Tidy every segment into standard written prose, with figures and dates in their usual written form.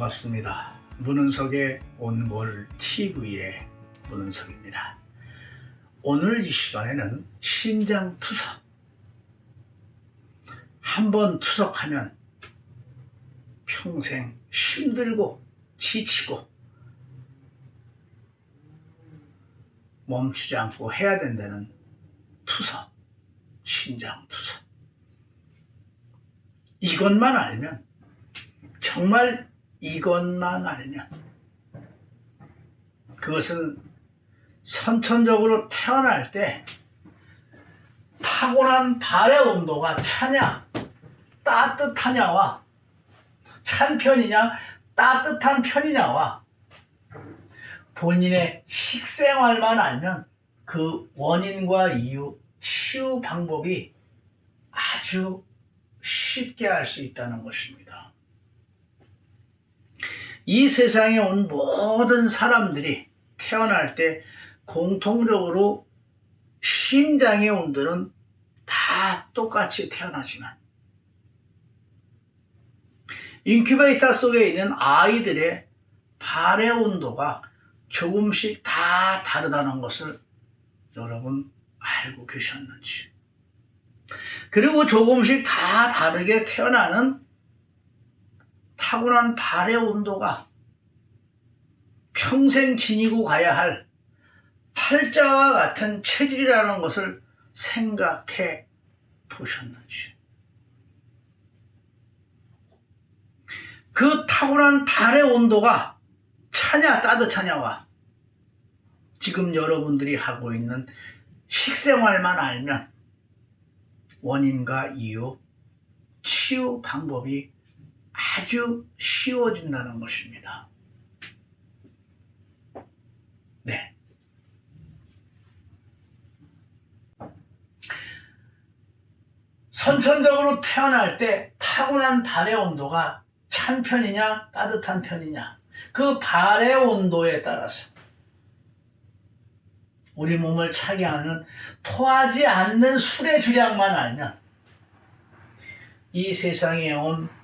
반갑습니다. 문은석의 온골 TV의 문은석입니다. 오늘 이 시간에는 신장 투석. 한번 투석하면 평생 힘들고 지치고 멈추지 않고 해야 된다는 투석, 신장 투석. 이것만 알면, 정말 이것만 알면, 그것은 선천적으로 태어날 때 타고난 발의 온도가 차냐 따뜻하냐와, 찬 편이냐 따뜻한 편이냐와 본인의 식생활만 알면 그 원인과 이유, 치유 방법이 아주 쉽게 알 수 있다는 것입니다. 이 세상에 온 모든 사람들이 태어날 때 공통적으로 심장의 온도는 다 똑같이 태어나지만 인큐베이터 속에 있는 아이들의 발의 온도가 조금씩 다 다르다는 것을 여러분 알고 계셨는지, 그리고 조금씩 다 다르게 태어나는 타고난 발의 온도가 평생 지니고 가야 할 팔자와 같은 체질이라는 것을 생각해 보셨는지, 그 타고난 발의 온도가 차냐 따뜻하냐와 지금 여러분들이 하고 있는 식생활만 알면 원인과 이유, 치유 방법이 아주 쉬워진다는 것입니다. 네. 선천적으로 태어날 때 타고난 발의 온도가 찬 편이냐 따뜻한 편이냐, 그 발의 온도에 따라서 우리 몸을 차게 하는 토하지 않는 술의 주량만 알면 이 세상에 온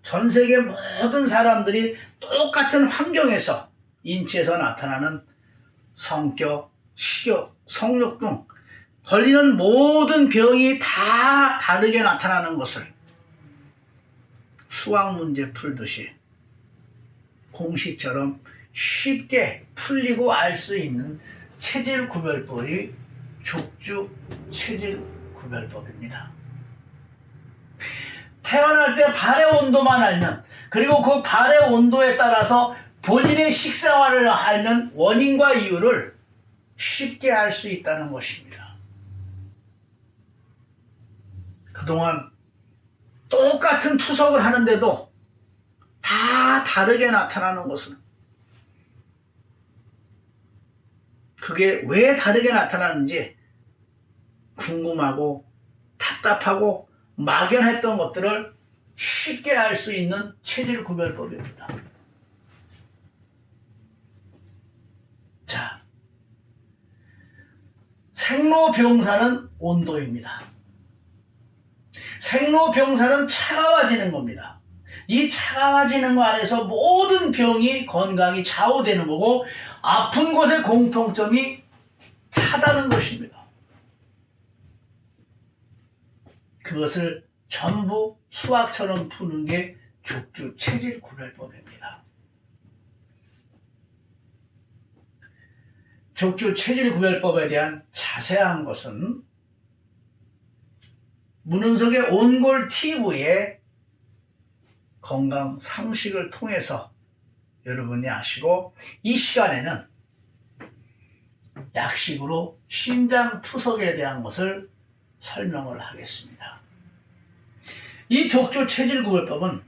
전 세계 모든 사람들이 똑같은 환경에서 인체에서 나타나는 성격, 식욕, 성욕 등 걸리는 모든 병이 다 다르게 나타나는 것을 수학 문제 풀듯이 공식처럼 쉽게 풀리고 알 수 있는 체질 구별법이 족주 체질 구별법입니다. 태어날 때 발의 온도만 알면, 그리고 그 발의 온도에 따라서 본인의 식생활을 알면 원인과 이유를 쉽게 알 수 있다는 것입니다. 그동안 똑같은 투석을 하는데도 다 다르게 나타나는 것은, 그게 왜 다르게 나타나는지 궁금하고 답답하고 막연했던 것들을 쉽게 알 수 있는 체질 구별법입니다. 자, 생로병사는 온도입니다. 생로병사는 차가워지는 겁니다. 이 차가워지는 거 안에서 모든 병이, 건강이 좌우되는 거고, 아픈 곳의 공통점이 차다는 것입니다. 그것을 전부 수학처럼 푸는 게 족주 체질 구별법입니다. 족주 체질 구별법에 대한 자세한 것은 문은석의 온골 TV의 건강 상식을 통해서 여러분이 아시고, 이 시간에는 약식으로 신장 투석에 대한 것을 설명을 하겠습니다. 이 족주 체질 구별법은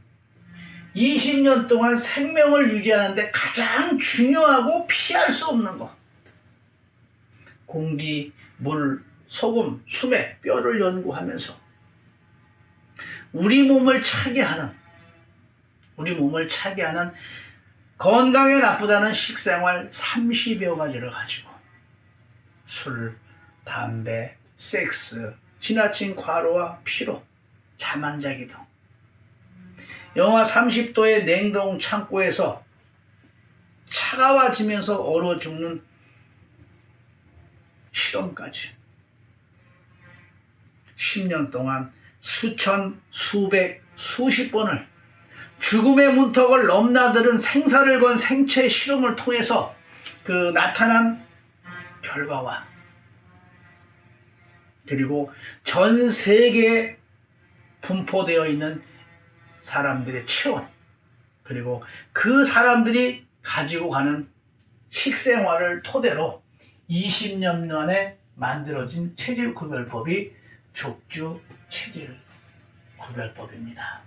20년 동안 생명을 유지하는 데 가장 중요하고 피할 수 없는 것, 공기, 물, 소금, 수맥, 뼈를 연구하면서 우리 몸을 차게 하는 건강에 나쁘다는 식생활 30여 가지를 가지고 술, 담배, 섹스, 지나친 과로와 피로, 잠 안 자기 등 영하 30도의 냉동 창고에서 차가워지면서 얼어 죽는 실험까지 10년 동안 수천, 수백, 수십 번을 죽음의 문턱을 넘나드는 생사를 건 생체 실험을 통해서 그 나타난 결과와 그리고 전 세계에 분포되어 있는 사람들의 체온 그리고 그 사람들이 가지고 가는 식생활을 토대로 20년 만에 만들어진 체질구별법이 족주 체질구별법입니다.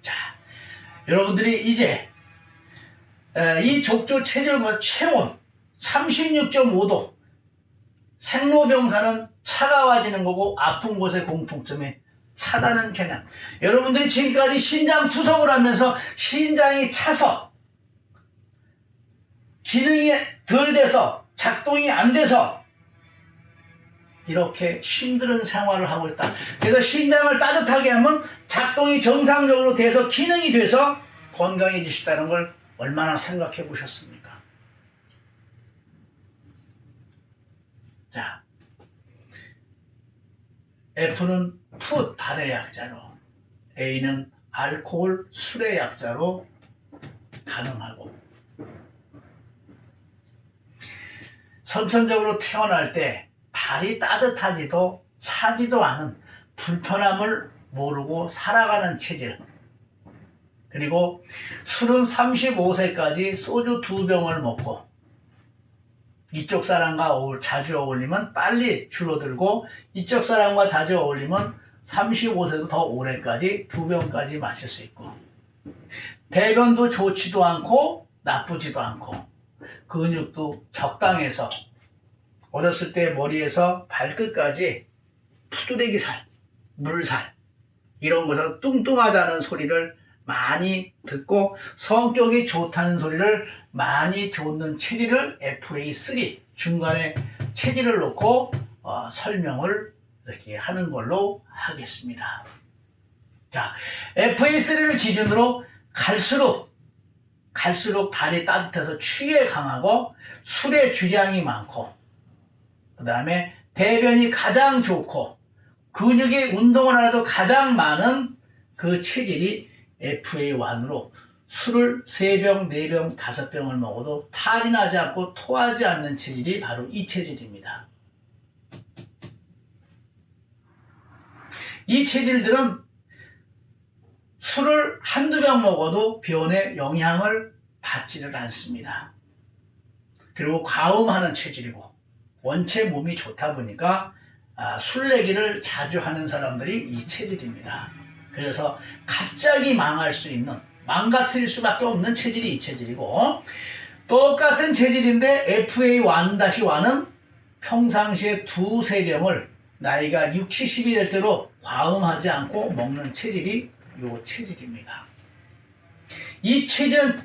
자, 여러분들이 이제 이 족주 체질구별 체온 36.5도 생로병사는 차가워지는 거고 아픈 곳의 공통점이 차다는 개념. 여러분들이 지금까지 신장 투석을 하면서 신장이 차서 기능이 덜 돼서 작동이 안 돼서 이렇게 힘든 생활을 하고 있다. 그래서 신장을 따뜻하게 하면 작동이 정상적으로 돼서 기능이 돼서 건강해지시다는 걸 얼마나 생각해 보셨습니까? 자, F는 풋, 발의 약자로, A는 알코올, 술의 약자로 가능하고, 선천적으로 태어날 때 발이 따뜻하지도 차지도 않은 불편함을 모르고 살아가는 체질, 그리고 술은 35세까지 소주 2병을 먹고 이쪽 사람과 자주 어울리면 빨리 줄어들고 이쪽 사람과 자주 어울리면 35세도 더 오래까지 2병까지 마실 수 있고 배변도 좋지도 않고 나쁘지도 않고 근육도 적당해서 어렸을 때 머리에서 발끝까지 푸드래기 살, 물살 이런 것에서 뚱뚱하다는 소리를 많이 듣고 성격이 좋다는 소리를 많이 듣는 체질을 FA3 중간에 체질을 놓고 설명을 이렇게 하는 걸로 하겠습니다. 자, FA3를 기준으로 갈수록 발이 따뜻해서 추위에 강하고 술의 주량이 많고 그 다음에 대변이 가장 좋고 근육이 운동을 안 해도 가장 많은 그 체질이 FA1으로 술을 3병, 4병, 5병을 먹어도 탈이 나지 않고 토하지 않는 체질이 바로 이 체질입니다. 이 체질들은 술을 한두 병 먹어도 변에 영향을 받지를 않습니다. 그리고 과음하는 체질이고 원체 몸이 좋다 보니까 술래기를 자주 하는 사람들이 이 체질입니다. 그래서 갑자기 망할 수 있는 망가뜨릴 수밖에 없는 체질이 이 체질이고 똑같은 체질인데 FA1-1은 평상시에 2-3병을 나이가 60, 70이 될 때로 과음하지 않고 먹는 체질이 이 체질입니다. 이 체질은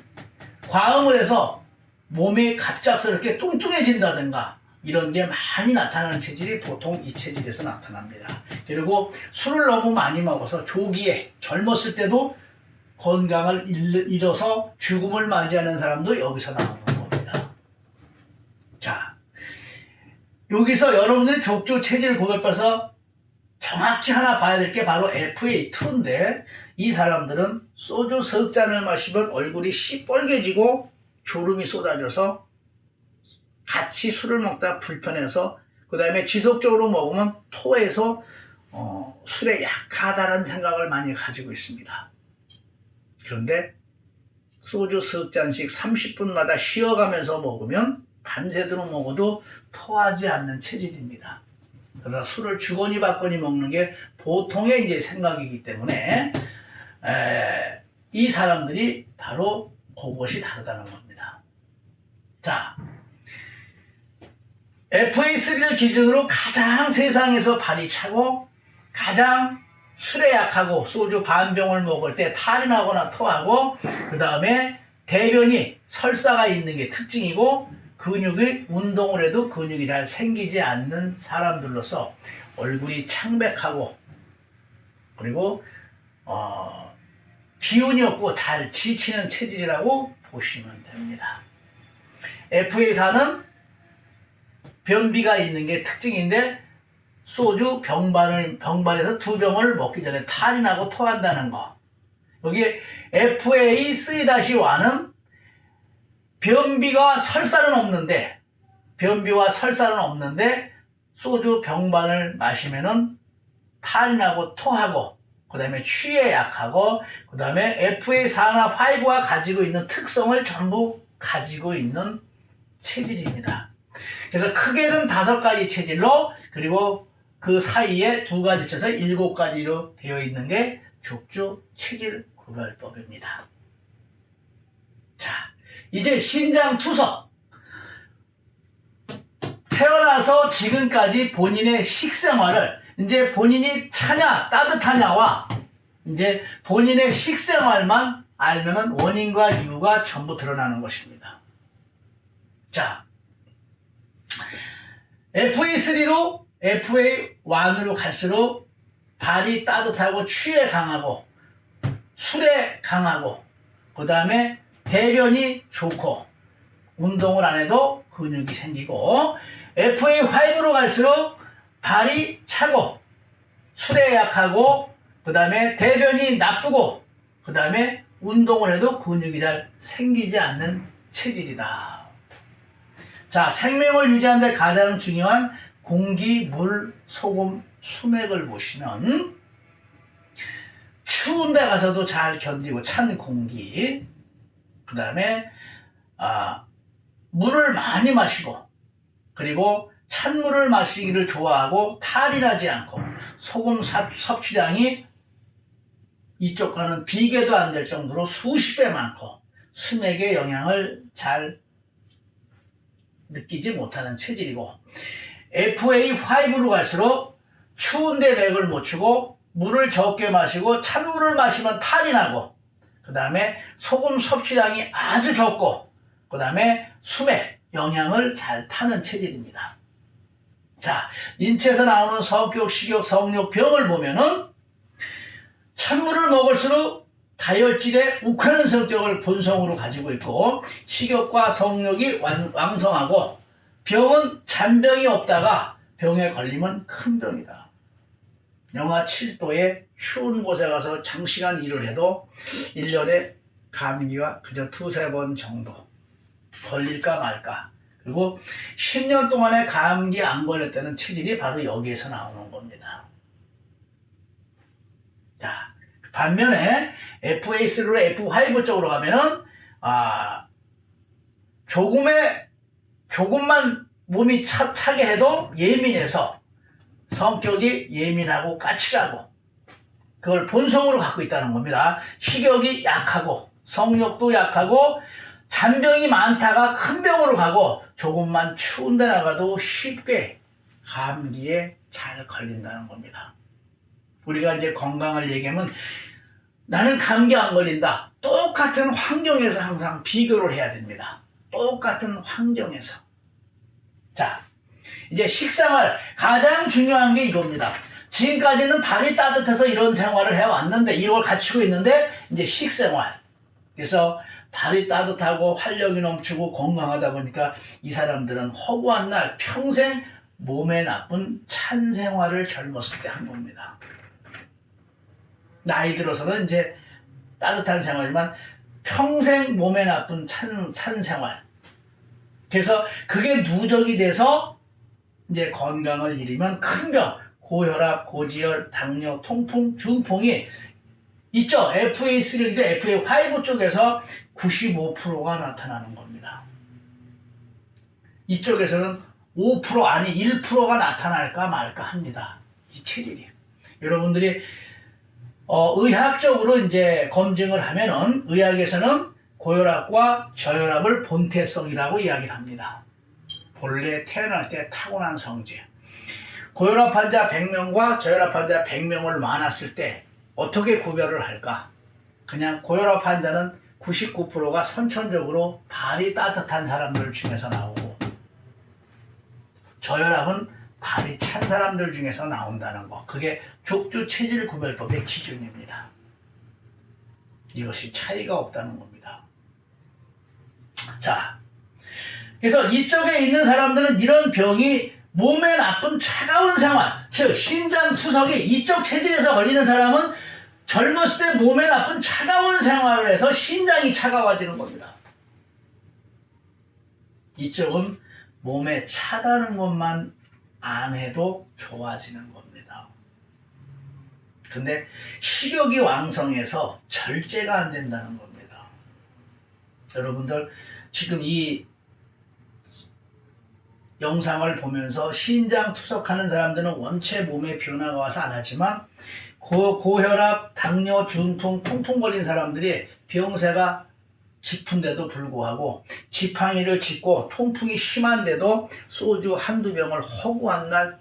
과음을 해서 몸이 갑작스럽게 뚱뚱해진다든가 이런 게 많이 나타나는 체질이 보통 이 체질에서 나타납니다. 그리고 술을 너무 많이 먹어서 조기에 젊었을 때도 건강을 잃어서 죽음을 맞이하는 사람도 여기서 나오는 겁니다. 자, 여기서 여러분들이 족주 체질 구별해서 정확히 하나 봐야 될 게 바로 FA2인데 이 사람들은 소주 석 잔을 마시면 얼굴이 시뻘개지고 졸음이 쏟아져서 같이 술을 먹다 불편해서 그 다음에 지속적으로 먹으면 토해서 술에 약하다는 생각을 많이 가지고 있습니다. 그런데 소주 석 잔씩 30분마다 쉬어가면서 먹으면 밤새도록 먹어도 토하지 않는 체질입니다. 그러나 술을 주거니 받거니 먹는 게 보통의 이제 생각이기 때문에 이 사람들이 바로 그것이 다르다는 겁니다. 자, FA3를 기준으로 가장 세상에서 발이 차고 가장 술에 약하고 소주 반병을 먹을 때 탈이 나거나 토하고 그 다음에 대변이 설사가 있는 게 특징이고 근육이 운동을 해도 근육이 잘 생기지 않는 사람들로서 얼굴이 창백하고 그리고 기운이 없고 잘 지치는 체질이라고 보시면 됩니다. FA4는 변비가 있는 게 특징인데 소주 병반에서 2병을 먹기 전에 탈이 나고 토한다는 거. 여기 FA3-1은 변비와 설사는 없는데 소주 병반을 마시면은 탈이 나고 토하고 그 다음에 취에 약하고 그 다음에 FA4나 5가 가지고 있는 특성을 전부 가지고 있는 체질입니다. 그래서 크게는 5가지 체질로 그리고 그 사이에 2가지 쳐서 7가지로 되어 있는 게 족주 체질 구별법입니다. 자, 이제 신장 투석. 태어나서 지금까지 본인의 식생활을 이제 본인이 차냐 따뜻하냐와 이제 본인의 식생활만 알면은 원인과 이유가 전부 드러나는 것입니다. 자, FA3로 FA1으로 갈수록 발이 따뜻하고 취에 강하고 술에 강하고 그 다음에 대변이 좋고 운동을 안 해도 근육이 생기고 FA5로 갈수록 발이 차고 술에 약하고 그 다음에 대변이 나쁘고 그 다음에 운동을 해도 근육이 잘 생기지 않는 체질이다. 자, 생명을 유지하는 데 가장 중요한 공기, 물, 소금, 수맥을 보시면 추운 데 가서도 잘 견디고 찬 공기 그 다음에 물을 많이 마시고 그리고 찬물을 마시기를 좋아하고 탈이 나지 않고 소금 섭취량이 이쪽과는 비교도 안 될 정도로 수십 배 많고 수맥의 영향을 잘 느끼지 못하는 체질이고 FA5로 갈수록 추운데 맥을 못 추고 물을 적게 마시고 찬물을 마시면 탈이 나고 그 다음에 소금 섭취량이 아주 적고 그 다음에 수맥 영향을 잘 타는 체질입니다. 자, 인체에서 나오는 성격, 식욕, 성욕, 병을 보면은 찬물을 먹을수록 다혈질의 욱하는 성격을 본성으로 가지고 있고 식욕과 성욕이 왕성하고 병은 잔병이 없다가 병에 걸리면 큰 병이다. 영하 7도에 추운 곳에 가서 장시간 일을 해도 1년에 감기가 그저 2-3번 정도 걸릴까 말까. 그리고 10년 동안에 감기 안 걸렸다는 체질이 바로 여기에서 나오는 겁니다. 자, 반면에 FA3로 F5 쪽으로 가면은 조금만 몸이 차게 해도 예민해서 성격이 예민하고 까칠하고 그걸 본성으로 갖고 있다는 겁니다. 식욕이 약하고 성욕도 약하고 잔병이 많다가 큰 병으로 가고 조금만 추운 데 나가도 쉽게 감기에 잘 걸린다는 겁니다. 우리가 이제 건강을 얘기하면 나는 감기 안 걸린다. 똑같은 환경에서 항상 비교를 해야 됩니다. 똑같은 환경에서. 자, 이제 식생활 가장 중요한 게 이겁니다. 지금까지는 발이 따뜻해서 이런 생활을 해왔는데 이걸 갖추고 있는데 이제 식생활. 그래서 발이 따뜻하고 활력이 넘치고 건강하다 보니까 이 사람들은 허구한 날 평생 몸에 나쁜 찬 생활을 젊었을 때 한 겁니다. 나이 들어서는 이제 따뜻한 생활이지만 평생 몸에 나쁜 찬 생활. 그래서 그게 누적이 돼서 이제 건강을 잃으면 큰 병, 고혈압, 고지혈, 당뇨, 통풍, 중풍이 있죠. FA3, FA5 쪽에서 95%가 나타나는 겁니다. 이쪽에서는 5% 아니 1%가 나타날까 말까 합니다. 이 체질이. 여러분들이 의학적으로 이제 검증을 하면은 의학에서는 고혈압과 저혈압을 본태성이라고 이야기를 합니다. 본래 태어날 때 타고난 성질. 고혈압 환자 100명과 저혈압 환자 100명을 많았을 때 어떻게 구별을 할까? 그냥 고혈압 환자는 99%가 선천적으로 발이 따뜻한 사람들 중에서 나오고 저혈압은 발이 찬 사람들 중에서 나온다는 거. 그게 족주 체질 구별법의 기준입니다. 이것이 차이가 없다는 겁니다. 자, 그래서 이쪽에 있는 사람들은 이런 병이 몸에 나쁜 차가운 생활, 즉 신장투석이 이쪽 체질에서 걸리는 사람은 젊었을 때 몸에 나쁜 차가운 생활을 해서 신장이 차가워지는 겁니다. 이쪽은 몸에 차다는 것만 안 해도 좋아지는 겁니다. 근데 식욕이 왕성해서 절제가 안 된다는 겁니다. 여러분들 지금 이 영상을 보면서 신장 투석하는 사람들은 원체 몸에 변화가 와서 안 하지만 고혈압, 당뇨, 중풍, 통풍 걸린 사람들이 병세가 깊은데도 불구하고 지팡이를 짚고 통풍이 심한데도 소주 한두 병을 허구한 날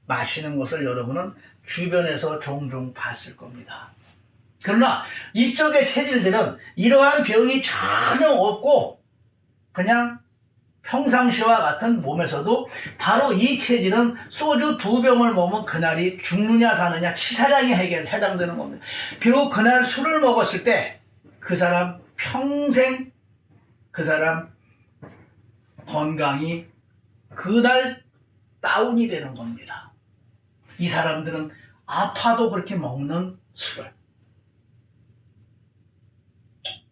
마시는 것을 여러분은 주변에서 종종 봤을 겁니다. 그러나 이쪽의 체질들은 이러한 병이 전혀 없고 그냥 평상시와 같은 몸에서도 바로 이 체질은 소주 2병을 먹으면 그날이 죽느냐 사느냐 치사량에 해당되는 겁니다. 비록 그날 술을 먹었을 때 그 사람 평생 그 사람 건강이 그날 다운이 되는 겁니다. 이 사람들은 아파도 그렇게 먹는 술을.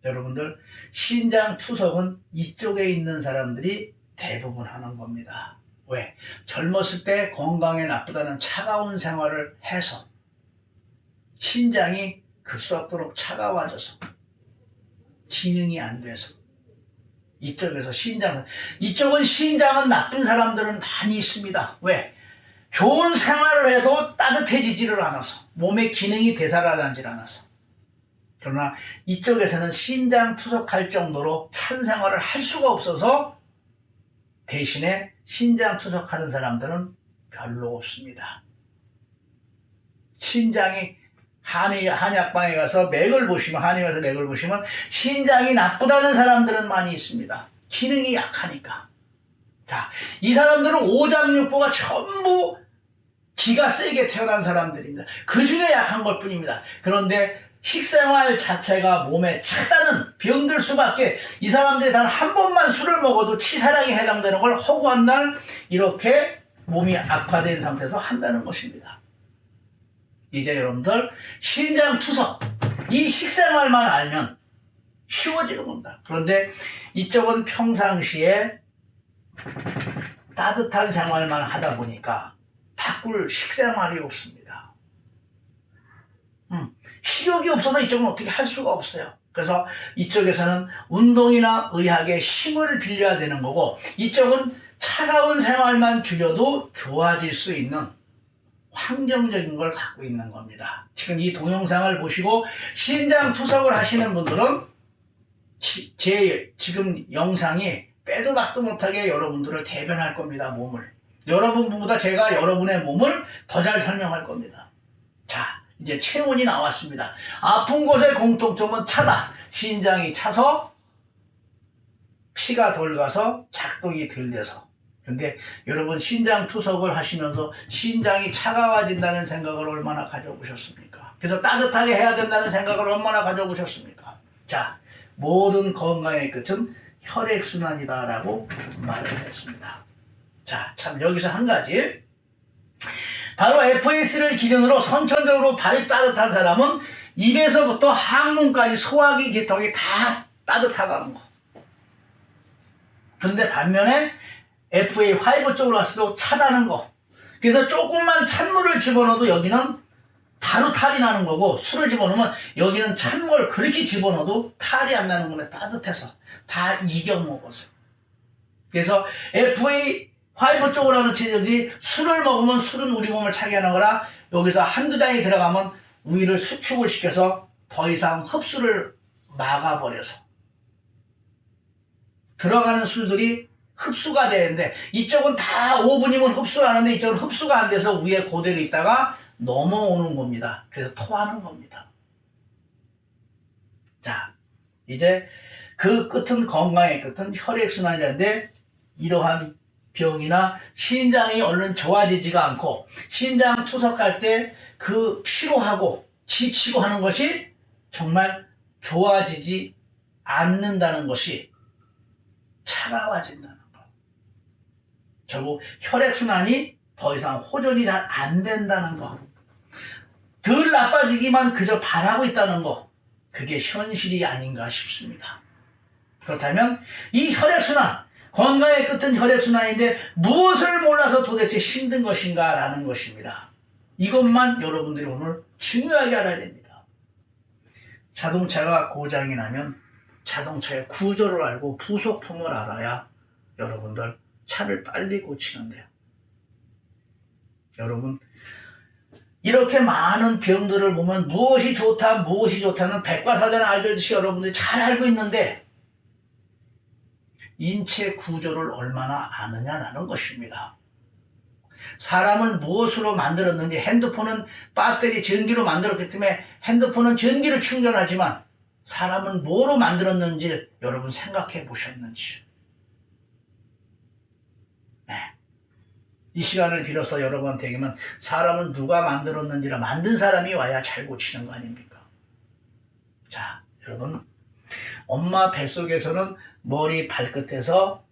여러분들 신장 투석은 이쪽에 있는 사람들이 대부분 하는 겁니다. 왜? 젊었을 때 건강에 나쁘다는 차가운 생활을 해서 신장이 급속도로 차가워져서 기능이 안 돼서 이쪽은 신장은 나쁜 사람들은 많이 있습니다. 왜? 좋은 생활을 해도 따뜻해지지를 않아서 몸의 기능이 되살아나질 않아서. 그러나 이쪽에서는 신장 투석할 정도로 찬 생활을 할 수가 없어서 대신에 신장 투석하는 사람들은 별로 없습니다. 신장이 한약방에 가서 맥을 보시면 한의원에서 맥을 보시면 신장이 나쁘다는 사람들은 많이 있습니다. 기능이 약하니까. 자, 이 사람들은 오장육부가 전부 기가 세게 태어난 사람들입니다. 그 중에 약한 것 뿐입니다. 그런데 식생활 자체가 몸에 차다는 병들 수밖에 이 사람들이 단 한 번만 술을 먹어도 치사량에 해당되는 걸 허구한 날 이렇게 몸이 악화된 상태에서 한다는 것입니다. 이제 여러분들 신장 투석 이 식생활만 알면 쉬워지는 겁니다. 그런데 이쪽은 평상시에 따뜻한 생활만 하다 보니까 바꿀 식생활이 없습니다. 식욕이 없어서 이쪽은 어떻게 할 수가 없어요. 그래서 이쪽에서는 운동이나 의학에 힘을 빌려야 되는 거고 이쪽은 차가운 생활만 줄여도 좋아질 수 있는 환경적인 걸 갖고 있는 겁니다. 지금 이 동영상을 보시고 신장 투석을 하시는 분들은 제 지금 영상이 빼도 박도 못하게 여러분들을 대변할 겁니다. 몸을. 여러분보다 제가 여러분의 몸을 더 잘 설명할 겁니다. 자, 이제 체온이 나왔습니다. 아픈 곳의 공통점은 차다. 신장이 차서 피가 덜 가서 작동이 덜 돼서. 근데 여러분 신장 투석을 하시면서 신장이 차가워진다는 생각을 얼마나 가져보셨습니까? 그래서 따뜻하게 해야 된다는 생각을 얼마나 가져보셨습니까? 자, 모든 건강의 끝은 혈액순환이다라고 말을 했습니다. 자, 참 여기서 한 가지. 바로 FAS를 기준으로 선천적으로 발이 따뜻한 사람은 입에서부터 항문까지 소화기 계통이 다 따뜻하다는 거. 그런데 반면에 FA5 쪽으로 갈수록 차다는 거. 그래서 조금만 찬물을 집어넣어도 여기는 바로 탈이 나는 거고 술을 집어넣으면 여기는 찬물 그렇게 집어넣어도 탈이 안 나는 거네. 따뜻해서 다 이겨 먹어서. 그래서 FA5 쪽으로 하는 체질들이 술을 먹으면 술은 우리 몸을 차게 하는 거라 여기서 한두 잔이 들어가면 위를 수축을 시켜서 더 이상 흡수를 막아버려서 들어가는 술들이 흡수가 되는데 이쪽은 다 5분이면 흡수를 하는데 이쪽은 흡수가 안 돼서 위에 그대로 있다가 넘어오는 겁니다. 그래서 토하는 겁니다. 자, 이제 그 끝은 건강의 끝은 혈액순환이라는데 이러한 병이나 신장이 얼른 좋아지지가 않고 신장 투석할 때 그 피로하고 지치고 하는 것이 정말 좋아지지 않는다는 것이 차가워진다는 것. 결국 혈액순환이 더 이상 호전이 잘 안 된다는 것. 덜 나빠지기만 그저 바라고 있다는 것. 그게 현실이 아닌가 싶습니다. 그렇다면 이 혈액순환, 건강의 끝은 혈액순환인데 무엇을 몰라서 도대체 힘든 것인가 라는 것입니다. 이것만 여러분들이 오늘 중요하게 알아야 됩니다. 자동차가 고장이 나면 자동차의 구조를 알고 부속품을 알아야 여러분들 차를 빨리 고치는데요. 여러분, 이렇게 많은 병들을 보면 무엇이 좋다, 무엇이 좋다는 백과사전에 알듯이 여러분들이 잘 알고 있는데 인체 구조를 얼마나 아느냐라는 것입니다. 사람을 무엇으로 만들었는지, 핸드폰은 배터리 전기로 만들었기 때문에 핸드폰은 전기를 충전하지만 사람은 뭐로 만들었는지 여러분 생각해 보셨는지. 네. 이 시간을 빌어서 여러분한테 얘기하면 사람은 누가 만들었는지라 만든 사람이 와야 잘 고치는 거 아닙니까? 자, 여러분, 엄마 뱃속에서는 머리 발끝에서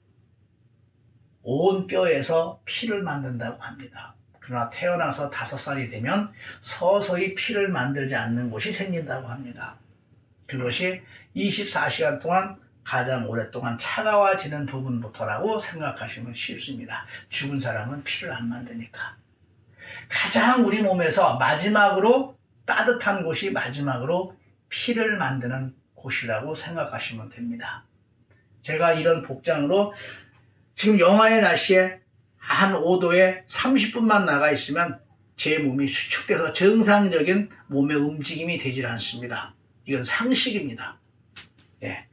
온 뼈에서 피를 만든다고 합니다. 그러나 태어나서 5살이 되면 서서히 피를 만들지 않는 곳이 생긴다고 합니다. 그것이 24시간 동안 가장 오랫동안 차가워지는 부분부터라고 생각하시면 쉽습니다. 죽은 사람은 피를 안 만드니까. 가장 우리 몸에서 마지막으로 따뜻한 곳이 마지막으로 피를 만드는 곳이라고 생각하시면 됩니다. 제가 이런 복장으로 지금 영하의 날씨에 한 5도에 30분만 나가 있으면 제 몸이 수축돼서 정상적인 몸의 움직임이 되질 않습니다. 이건 상식입니다. 예.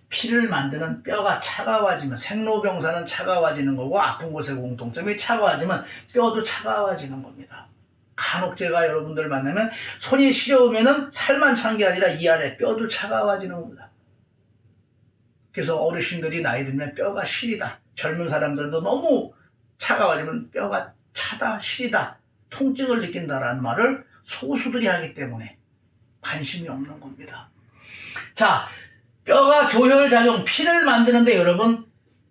피를 만드는 뼈가 차가워지면 생로병사는 차가워지는 거고 아픈 곳의 공통점이 차가워지면 뼈도 차가워지는 겁니다. 간혹 제가 여러분들 만나면 손이 시려우면 살만 찬 게 아니라 이 안에 뼈도 차가워지는 겁니다. 그래서 어르신들이 나이 들면 뼈가 시리다. 젊은 사람들도 너무 차가워지면 뼈가 차다, 시리다, 통증을 느낀다라는 말을 소수들이 하기 때문에 관심이 없는 겁니다. 자, 뼈가 조혈작용, 피를 만드는데 여러분,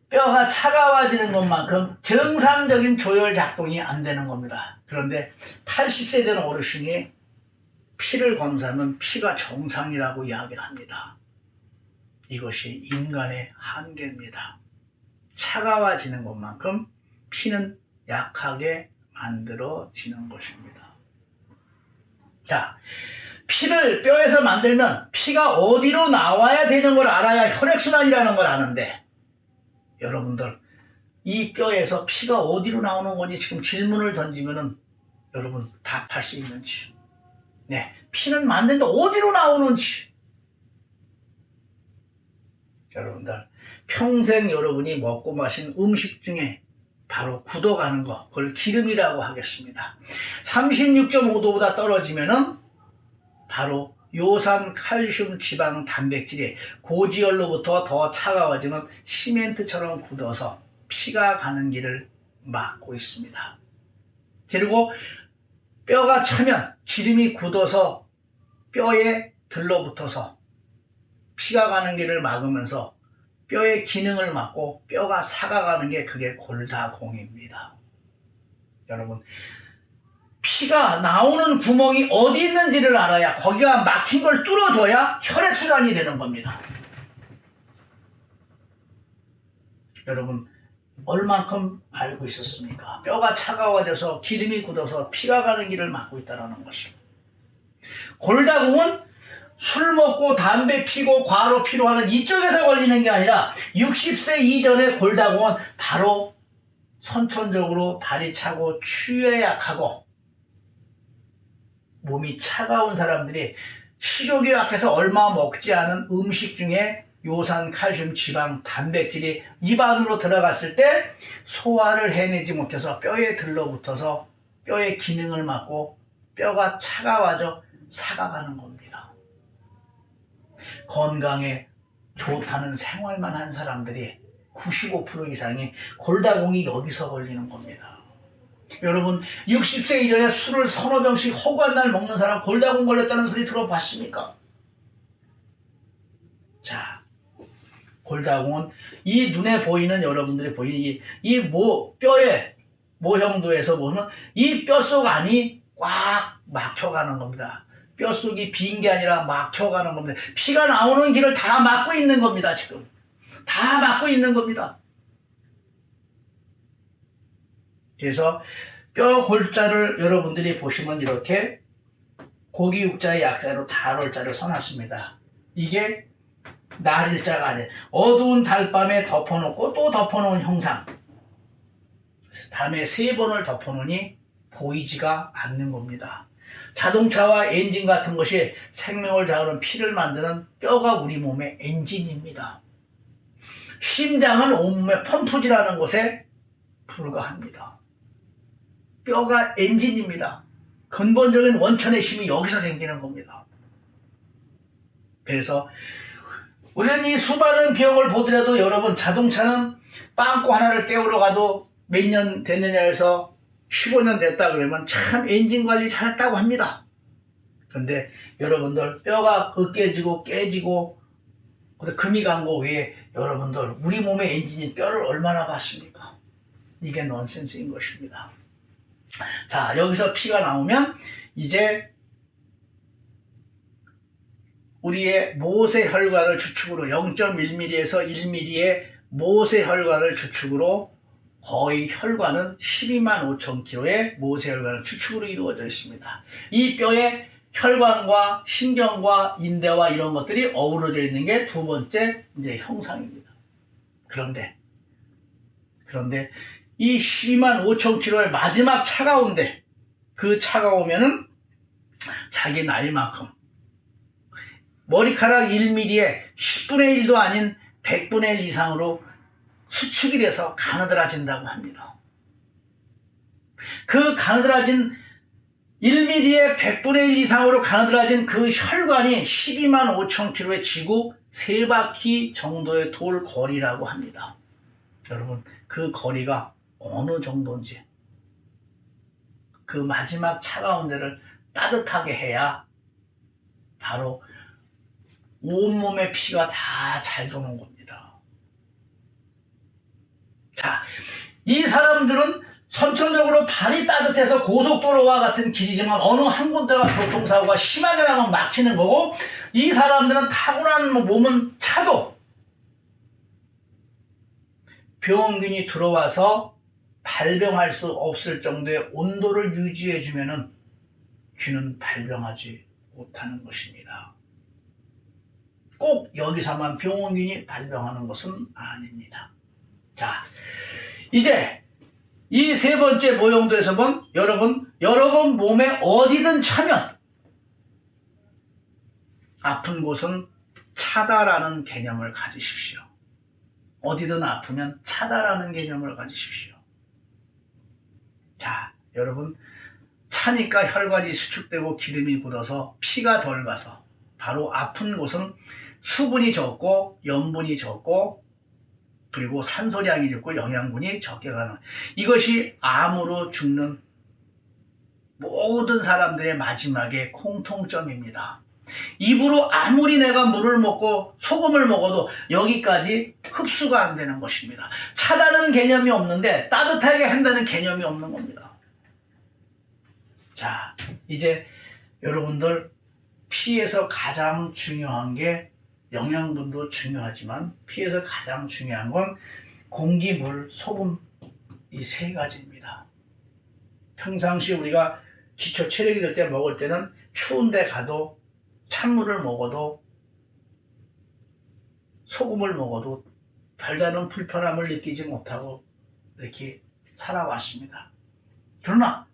뼈가 차가워지는 것만큼 정상적인 조혈작동이 안 되는 겁니다. 그런데 80세 된 어르신이 피를 검사하면 피가 정상이라고 이야기를 합니다. 이것이 인간의 한계입니다. 차가워지는 것만큼 피는 약하게 만들어지는 것입니다. 자, 피를 뼈에서 만들면 피가 어디로 나와야 되는 걸 알아야 혈액순환이라는 걸 아는데 여러분들 이 뼈에서 피가 어디로 나오는 건지 지금 질문을 던지면은 여러분 답할 수 있는지, 네, 피는 만드는데 어디로 나오는지 여러분들 평생 여러분이 먹고 마신 음식 중에 바로 굳어가는 거, 그걸 기름이라고 하겠습니다. 36.5도보다 떨어지면은 바로 요산, 칼슘, 지방, 단백질이 고지혈로부터 더 차가워지면 시멘트처럼 굳어서 피가 가는 길을 막고 있습니다. 그리고 뼈가 차면 기름이 굳어서 뼈에 들러붙어서 피가 가는 길을 막으면서 뼈의 기능을 막고 뼈가 삭아가는 게 그게 골다공입니다. 여러분, 피가 나오는 구멍이 어디 있는지를 알아야 거기가 막힌 걸 뚫어줘야 혈액순환이 되는 겁니다. 여러분, 얼만큼 알고 있었습니까? 뼈가 차가워져서 기름이 굳어서 피가 가는 길을 막고 있다는 것입니다. 골다공은 술 먹고 담배 피고 과로 피로하는 이쪽에서 걸리는 게 아니라 60세 이전의 골다공은 바로 선천적으로 발이 차고 추위에 약하고 몸이 차가운 사람들이 식욕이 약해서 얼마 먹지 않은 음식 중에 요산, 칼슘, 지방, 단백질이 입 안으로 들어갔을 때 소화를 해내지 못해서 뼈에 들러붙어서 뼈의 기능을 막고 뼈가 차가워져 삭아가는 겁니다. 건강에 좋다는 생활만 한 사람들이 95% 이상이 골다공이 여기서 걸리는 겁니다. 여러분, 60세 이전에 술을 서너 병씩 허구한 날 먹는 사람 골다공 걸렸다는 소리 들어봤습니까? 자, 골다공은 이 눈에 보이는 여러분들이 보이는 뼈의 모형도에서 보는 이 뼛속 안이 꽉 막혀가는 겁니다. 뼛속이 빈 게 아니라 막혀가는 겁니다. 피가 나오는 길을 다 막고 있는 겁니다. 지금 다 막고 있는 겁니다. 그래서 뼈 골자를 여러분들이 보시면 이렇게 고기 육자의 약자로 달월자를 써놨습니다. 이게 날일자가 아니에요. 어두운 달밤에 덮어놓고 또 덮어놓은 형상. 밤에 3번을 덮어놓으니 보이지가 않는 겁니다. 자동차와 엔진 같은 것이 생명을 자우는 피를 만드는 뼈가 우리 몸의 엔진입니다. 심장은 온몸의 펌프질하는 것에 불과합니다. 뼈가 엔진입니다. 근본적인 원천의 힘이 여기서 생기는 겁니다. 그래서 우리는 이 수많은 병을 보더라도 여러분, 자동차는 빵꾸 하나를 떼우러 가도 몇 년 됐느냐 해서 15년 됐다 그러면 참 엔진 관리 잘했다고 합니다. 그런데 여러분들 뼈가 으깨지고 깨지고 금이 간 거 외에 여러분들 우리 몸의 엔진인 뼈를 얼마나 봤습니까? 이게 넌센스인 것입니다. 자, 여기서 피가 나오면 이제 우리의 모세혈관을 주축으로 0.1mm에서 1mm의 모세혈관을 주축으로 거의 혈관은 12만 5천 킬로의 모세혈관을 주축으로 이루어져 있습니다. 이 뼈에 혈관과 신경과 인대와 이런 것들이 어우러져 있는 게 두 번째 이제 형상입니다. 그런데 이 12만 5천 킬로의 마지막 차가운데 그 차가우면은 자기 나이만큼 머리카락 1mm에 10분의 1도 아닌 100분의 1 이상으로 수축이 돼서 가느다라진다고 합니다. 그 가느다라진 1mm에 100분의 1 이상으로 가느다라진 그 혈관이 12만 5천 킬로의 지구 3바퀴 정도의 돌 거리라고 합니다. 여러분, 그 거리가 어느 정도인지 그 마지막 차가운 데를 따뜻하게 해야 바로 온몸의 피가 다 잘 도는 겁니다. 자, 이 사람들은 선천적으로 발이 따뜻해서 고속도로와 같은 길이지만 어느 한 군데가 교통사고가 심하게 나면 막히는 거고, 이 사람들은 타고난 몸은 차도 병원균이 들어와서 발병할 수 없을 정도의 온도를 유지해주면은 귀는 발병하지 못하는 것입니다. 꼭 여기서만 병원균이 발병하는 것은 아닙니다. 자, 이제 이 세 번째 모형도에서 본 여러분 몸에 어디든 차면 아픈 곳은 차다라는 개념을 가지십시오. 어디든 아프면 차다라는 개념을 가지십시오. 자, 여러분, 차니까 혈관이 수축되고 기름이 굳어서 피가 덜 가서 바로 아픈 곳은 수분이 적고 염분이 적고 그리고 산소량이 적고 영양분이 적게 가는, 이것이 암으로 죽는 모든 사람들의 마지막의 공통점입니다. 입으로 아무리 내가 물을 먹고 소금을 먹어도 여기까지 흡수가 안 되는 것입니다. 차다는 개념이 없는데 따뜻하게 한다는 개념이 없는 겁니다. 자, 이제 여러분들 피에서 가장 중요한 게, 영양분도 중요하지만 피에서 가장 중요한 건 공기, 물, 소금, 이 세 가지입니다. 평상시 우리가 기초 체력이 될 때 먹을 때는 추운 데 가도 찬물을 먹어도 소금을 먹어도 별다른 불편함을 느끼지 못하고 이렇게 살아왔습니다. 그러나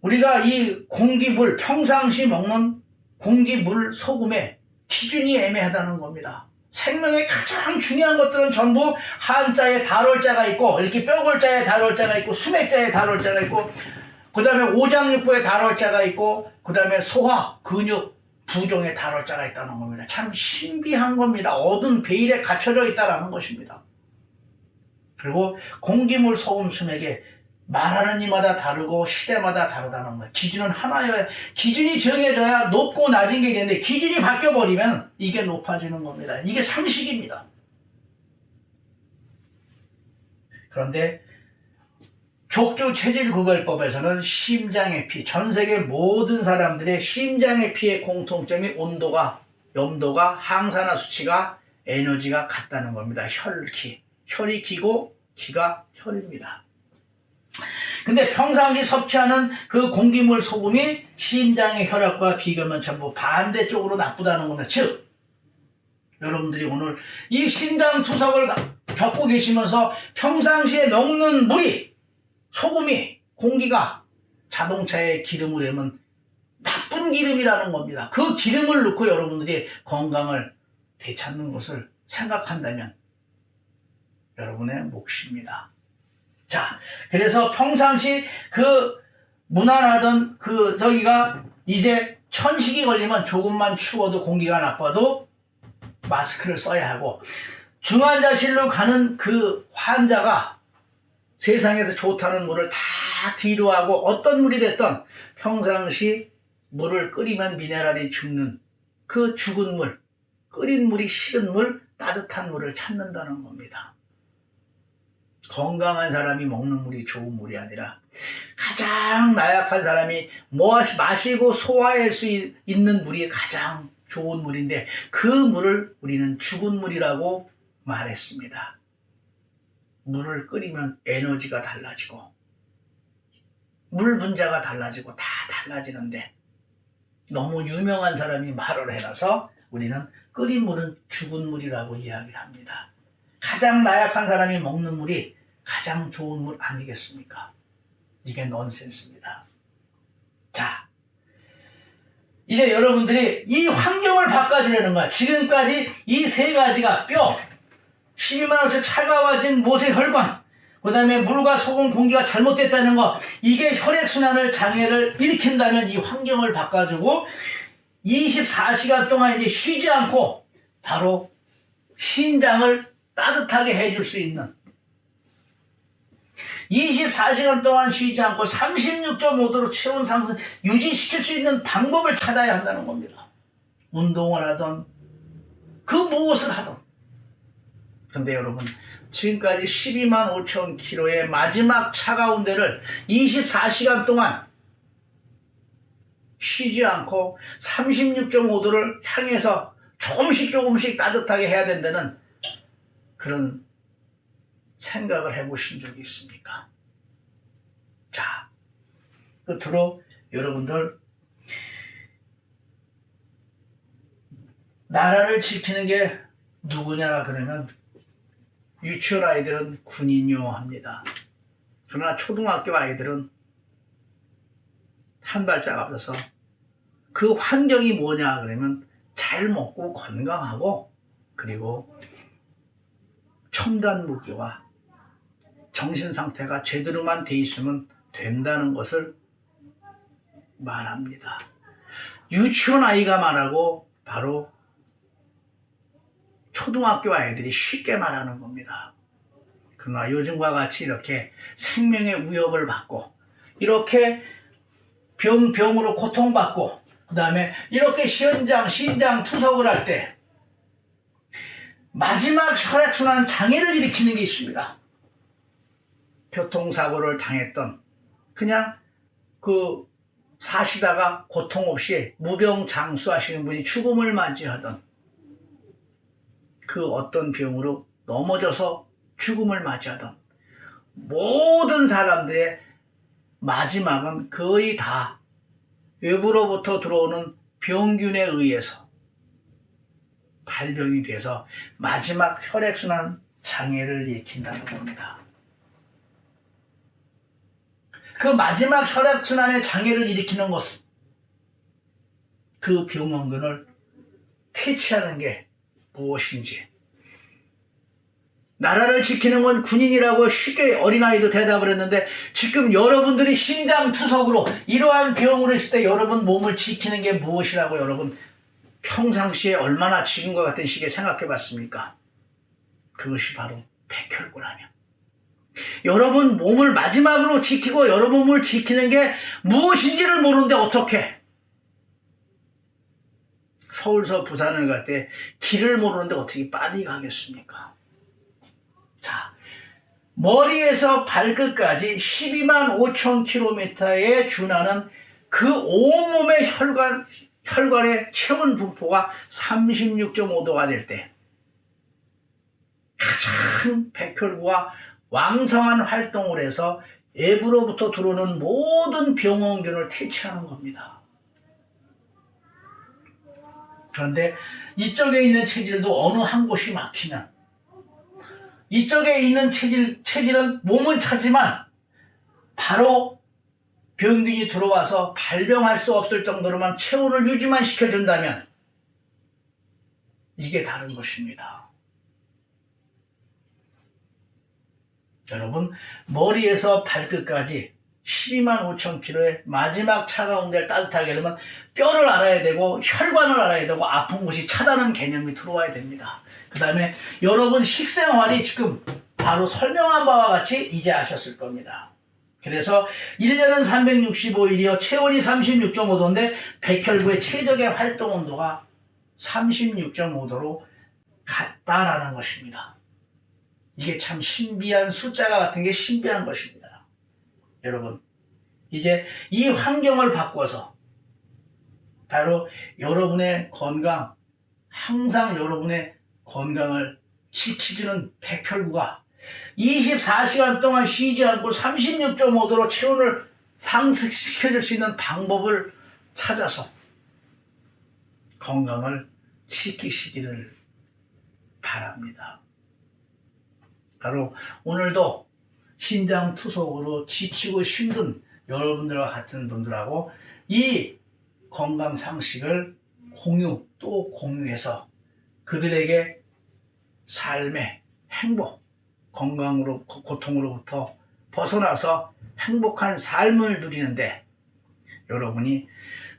우리가 이 공기, 물, 평상시 먹는 공기, 물, 소금의 기준이 애매하다는 겁니다. 생명의 가장 중요한 것들은 전부 한자에 달월자가 있고, 이렇게 뼈골자에 달월자가 있고, 수맥자에 달월자가 있고, 그 다음에 오장육부에 달월자가 있고, 그 다음에 소화, 근육, 부종에 달월자가 있다는 겁니다. 참 신비한 겁니다. 어두운 베일에 갖춰져 있다는 것입니다. 그리고 공기물, 소금, 수맥에 말하는 이마다 다르고 시대마다 다르다는 거예요. 기준은 하나여야, 기준이 정해져야 높고 낮은 게 있는데 기준이 바뀌어버리면 이게 높아지는 겁니다. 이게 상식입니다. 그런데 족주 체질구별법에서는 심장의 피, 전 세계 모든 사람들의 심장의 피의 공통점이 온도가, 염도가, 항산화 수치가, 에너지가 같다는 겁니다. 혈기. 혈이 기고 기가 혈입니다. 근데 평상시 섭취하는 그 공기물 소금이 심장의 혈압과 비교하면 전부 반대쪽으로 나쁘다는 겁니다. 즉, 여러분들이 오늘 이 심장 투석을 겪고 계시면서 평상시에 먹는 물이, 소금이, 공기가 자동차의 기름을 내면 나쁜 기름이라는 겁니다. 그 기름을 넣고 여러분들이 건강을 되찾는 것을 생각한다면 여러분의 몫입니다. 자, 그래서 평상시 그 무난하던 저기가 이제 천식이 걸리면 조금만 추워도 공기가 나빠도 마스크를 써야 하고, 중환자실로 가는 그 환자가 세상에서 좋다는 물을 다 뒤로 하고 어떤 물이 됐던 평상시 물을 끓이면 미네랄이 죽는 그 죽은 물, 끓인 물이 식은 물, 따뜻한 물을 찾는다는 겁니다. 건강한 사람이 먹는 물이 좋은 물이 아니라 가장 나약한 사람이 마시고 소화할 수 있는 물이 가장 좋은 물인데 그 물을 우리는 죽은 물이라고 말했습니다. 물을 끓이면 에너지가 달라지고 물 분자가 달라지고 다 달라지는데 너무 유명한 사람이 말을 해놔서 우리는 끓인 물은 죽은 물이라고 이야기를 합니다. 가장 나약한 사람이 먹는 물이 가장 좋은 물 아니겠습니까? 이게 넌센스입니다. 자, 이제 여러분들이 이 환경을 바꿔주려는 거야. 지금까지 이 세 가지가 뼈, 12만 5천 차가워진 못의 혈관, 그 다음에 물과 소금 공기가 잘못됐다는 거, 이게 혈액순환을 장애를 일으킨다면 이 환경을 바꿔주고 24시간 동안 이제 쉬지 않고 바로 신장을 따뜻하게 해줄 수 있는, 24시간 동안 쉬지 않고 36.5도로 체온 상승 유지시킬 수 있는 방법을 찾아야 한다는 겁니다. 운동을 하던 그 무엇을 하던. 근데 여러분, 지금까지 12만 5천 킬로의 마지막 차가운 데를 24시간 동안 쉬지 않고 36.5도를 향해서 조금씩 따뜻하게 해야 된다는 그런 생각을 해보신 적이 있습니까? 자, 끝으로 여러분들, 나라를 지키는 게 누구냐 그러면 유치원 아이들은 군인요 합니다. 그러나 초등학교 아이들은 한 발짝 앞서서 그 환경이 뭐냐 그러면 잘 먹고 건강하고 그리고 첨단 무기와 정신 상태가 제대로만 돼 있으면 된다는 것을 말합니다. 유치원 아이가 말하고 바로 초등학교 아이들이 쉽게 말하는 겁니다. 그러나 요즘과 같이 이렇게 생명의 위협을 받고 이렇게 병으로 고통받고 그 다음에 이렇게 신장 투석을 할 때 마지막 혈액순환 장애를 일으키는 게 있습니다. 교통사고를 당했던 그냥 사시다가 고통 없이 무병장수하시는 분이 죽음을 맞이하던 그 어떤 병으로 넘어져서 죽음을 맞이하던 모든 사람들의 마지막은 거의 다 외부로부터 들어오는 병균에 의해서 발병이 돼서 마지막 혈액순환 장애를 일으킨다는 겁니다. 그 마지막 혈액순환의 장애를 일으키는 것은 그 병원균을 퇴치하는 게 무엇인지, 나라를 지키는 건 군인이라고 쉽게 어린아이도 대답을 했는데 지금 여러분들이 심장투석으로 이러한 병으로 있을 때 여러분 몸을 지키는 게 무엇이라고 여러분 평상시에 얼마나 지금과 같은 시기에 생각해 봤습니까? 그것이 바로 백혈구라면 여러분 몸을 마지막으로 지키고 여러분 몸을 지키는 게 무엇인지를 모르는데 어떻게 서울서 부산을 갈 때 길을 모르는데 어떻게 빨리 가겠습니까? 자, 머리에서 발끝까지 12만 5천 킬로미터에 준하는 그 온몸의 혈관의 체온 분포가 36.5도가 될 때 가장 백혈구가 왕성한 활동을 해서 외부로부터 들어오는 모든 병원균을 퇴치하는 겁니다. 그런데 이쪽에 있는 체질도 어느 한 곳이 막히면 이쪽에 있는 체질은 몸은 차지만 바로 병균이 들어와서 발병할 수 없을 정도로만 체온을 유지만 시켜준다면 이게 다른 것입니다. 여러분 머리에서 발끝까지 12만 5천 킬로의 마지막 차가운 데를 따뜻하게 하려면 뼈를 알아야 되고 혈관을 알아야 되고 아픈 곳이 차다는 개념이 들어와야 됩니다. 그 다음에 여러분 식생활이 지금 바로 설명한 바와 같이 이제 아셨을 겁니다. 그래서 1년은 365일이요 체온이 36.5도인데 백혈구의 최적의 활동 온도가 36.5도로 같다라는 것입니다. 이게 참 신비한 숫자가 같은 게 신비한 것입니다. 여러분 이제 이 환경을 바꿔서 바로 여러분의 건강, 항상 여러분의 건강을 지키주는 백혈구가 24시간 동안 쉬지 않고 36.5도로 체온을 상승시켜줄 수 있는 방법을 찾아서 건강을 지키시기를 바랍니다. 바로 오늘도 신장투석으로 지치고 힘든 여러분들과 같은 분들하고 이 건강 상식을 공유해서 그들에게 삶의 행복, 건강으로 고통으로부터 벗어나서 행복한 삶을 누리는데 여러분이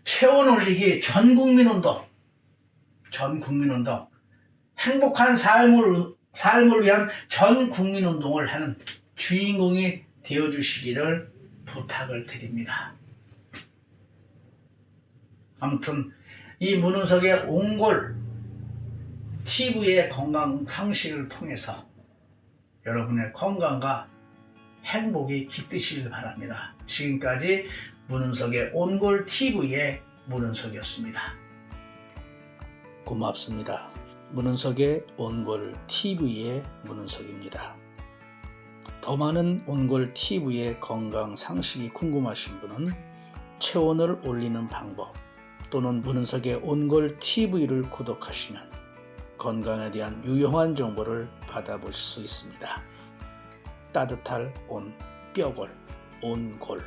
체온 올리기 전국민운동, 행복한 삶을 위한 전국민운동을 하는 주인공이 되어주시기를 부탁을 드립니다. 아무튼 이 문은석의 옹골 TV의 건강 상식을 통해서 여러분의 건강과 행복이 깃드시길 바랍니다. 지금까지 문은석의 옹골 TV의 문은석이었습니다. 고맙습니다. 문은석의 옹골 TV의 문은석입니다. 더 많은 옹골 TV의 건강 상식이 궁금하신 분은 체온을 올리는 방법 또는 문은석의 옹골 TV를 구독하시면 건강에 대한 유용한 정보를 받아볼 수 있습니다. 따뜻할 온, 뼈골, 옹골